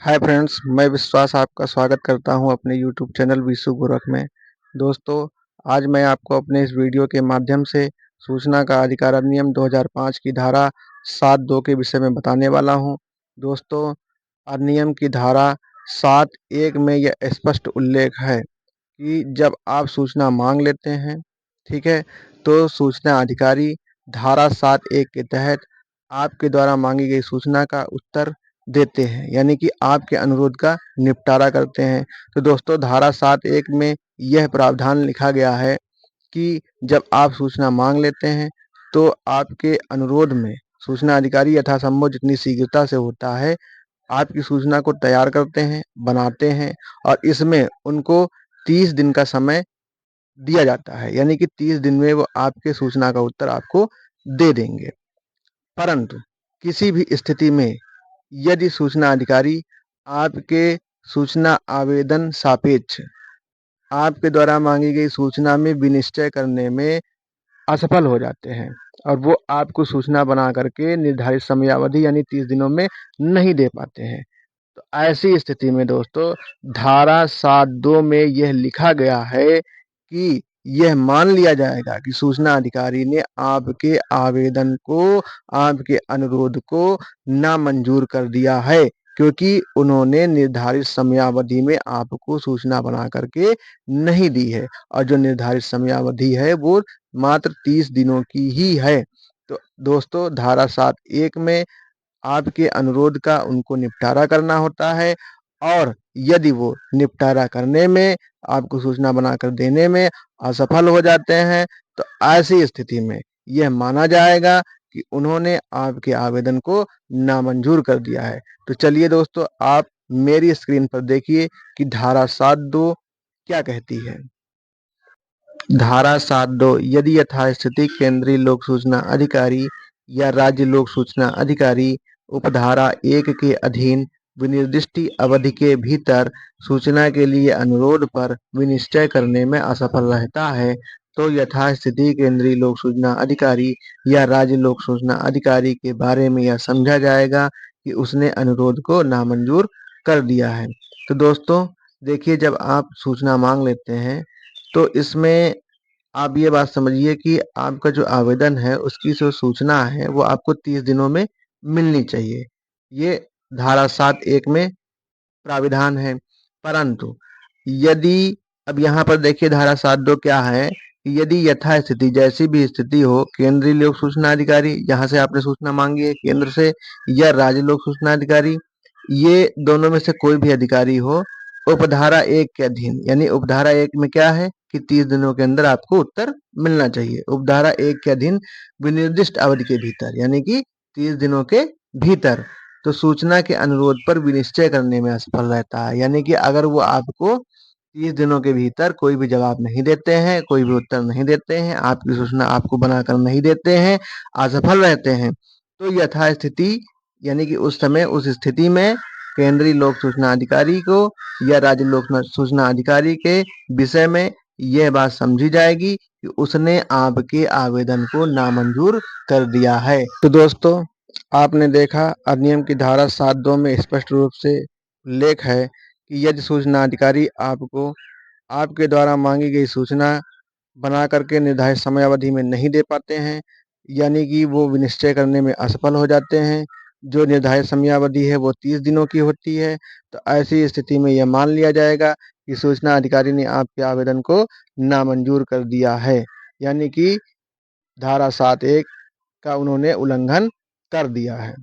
Hi friends, मैं विश्वास आपका स्वागत करता हूं अपने यूट्यूब चैनल विशु गोरख में। दोस्तों, आज मैं आपको अपने इस वीडियो के माध्यम से सूचना का अधिकार अधिनियम 2005 की धारा 7(2) के विषय में बताने वाला हूं। दोस्तों, अधिनियम की धारा 7(1) में यह स्पष्ट उल्लेख है कि जब आप सूचना मांग लेते हैं, ठीक है, तो सूचना अधिकारी धारा 7(1) के तहत आपके द्वारा मांगी गई सूचना का उत्तर देते हैं, यानी कि आपके अनुरोध का निपटारा करते हैं। तो दोस्तों, धारा 7(1) में यह प्रावधान लिखा गया है कि जब आप सूचना मांग लेते हैं तो आपके अनुरोध में सूचना अधिकारी यथासंभव जितनी शीघ्रता से होता है आपकी सूचना को तैयार करते हैं, बनाते हैं और इसमें उनको 30 दिन का समय दिया जाता है, यानी कि 30 दिन में वो आपके सूचना का उत्तर आपको दे देंगे। परंतु किसी भी स्थिति में यदि सूचना अधिकारी आपके सूचना आवेदन सापेक्ष आपके द्वारा मांगी गई सूचना में विनिश्चय करने में असफल हो जाते हैं और वो आपको सूचना बना करके निर्धारित समयावधि यानी 30 दिनों में नहीं दे पाते हैं, तो ऐसी स्थिति में दोस्तों धारा 7(2) में यह लिखा गया है कि यह मान लिया जाएगा कि सूचना अधिकारी ने आपके आवेदन को, आपके अनुरोध को नामंजूर कर दिया है, क्योंकि उन्होंने निर्धारित समयावधि में आपको सूचना बना करके नहीं दी है और जो निर्धारित समयावधि है वो मात्र 30 दिनों की ही है। तो दोस्तों, धारा 7(1) में आपके अनुरोध का उनको निपटारा करना होता है और यदि वो निपटारा करने में, आपको सूचना बनाकर देने में असफल हो जाते हैं, तो ऐसी स्थिति में यह माना जाएगा कि उन्होंने आपके आवेदन को नामंजूर कर दिया है। तो चलिए दोस्तों, आप मेरी स्क्रीन पर देखिए कि धारा 7(2) क्या कहती है। धारा 7(2) यदि यथास्थिति केंद्रीय लोक सूचना अधिकारी या राज्य लोक सूचना अधिकारी उपधारा 1 के अधीन विनिर्दिष्ट अवधि के भीतर सूचना के लिए अनुरोध पर विनिश्चय करने में असफल रहता है, तो यथास्थिति केंद्रीय लोक सूचना अधिकारी या राज्य लोक सूचना अधिकारी के बारे में यह समझा जाएगा कि उसने अनुरोध को नामंजूर कर दिया है। तो दोस्तों देखिए, जब आप सूचना मांग लेते हैं तो इसमें आप ये बात समझिए कि आपका जो आवेदन है उसकी जो सूचना है वो आपको 30 दिनों में मिलनी चाहिए। ये धारा 7(1) में प्राविधान है। परंतु यदि अब यहाँ पर देखिए धारा 7(2) क्या है कि यदि यथास्थिति जैसी भी स्थिति हो, केंद्रीय लोक सूचना अधिकारी जहाँ से आपने सूचना मांगी है केंद्र से, या राज्य लोक सूचना अधिकारी, ये दोनों में से कोई भी अधिकारी हो, उपधारा 1 के अधीन, यानी उपधारा 1 में क्या है कि 30 दिनों के अंदर आपको उत्तर मिलना चाहिए। उपधारा 1 के अधीन विनिर्दिष्ट अवधि के भीतर, यानी कि 30 दिनों के भीतर तो सूचना के अनुरोध पर विनिश्चय करने में असफल रहता है, यानी कि अगर वो आपको 30 दिनों के भीतर कोई भी जवाब नहीं देते हैं, कोई भी उत्तर नहीं देते हैं, आपकी सूचना आपको बनाकर नहीं देते हैं, असफल रहते हैं, तो यथास्थिति यानी कि उस समय उस स्थिति में केंद्रीय लोक सूचना अधिकारी को या राज्य लोक सूचना अधिकारी के विषय में यह बात समझी जाएगी कि उसने आपके आवेदन को नामंजूर कर दिया है। तो दोस्तों, आपने देखा अधिनियम की धारा 7(2) में स्पष्ट रूप से उल्लेख है कि यदि सूचना अधिकारी आपको आपके द्वारा मांगी गई सूचना बना करके निर्धारित समयावधि में नहीं दे पाते हैं, यानी कि वो विनिश्चय करने में असफल हो जाते हैं, जो निर्धारित समयावधि है वो 30 दिनों की होती है, तो ऐसी स्थिति में यह मान लिया जाएगा कि सूचना अधिकारी ने आपके आवेदन को नामंजूर कर दिया है, यानी कि धारा 7(1) का उन्होंने उल्लंघन कर दिया है।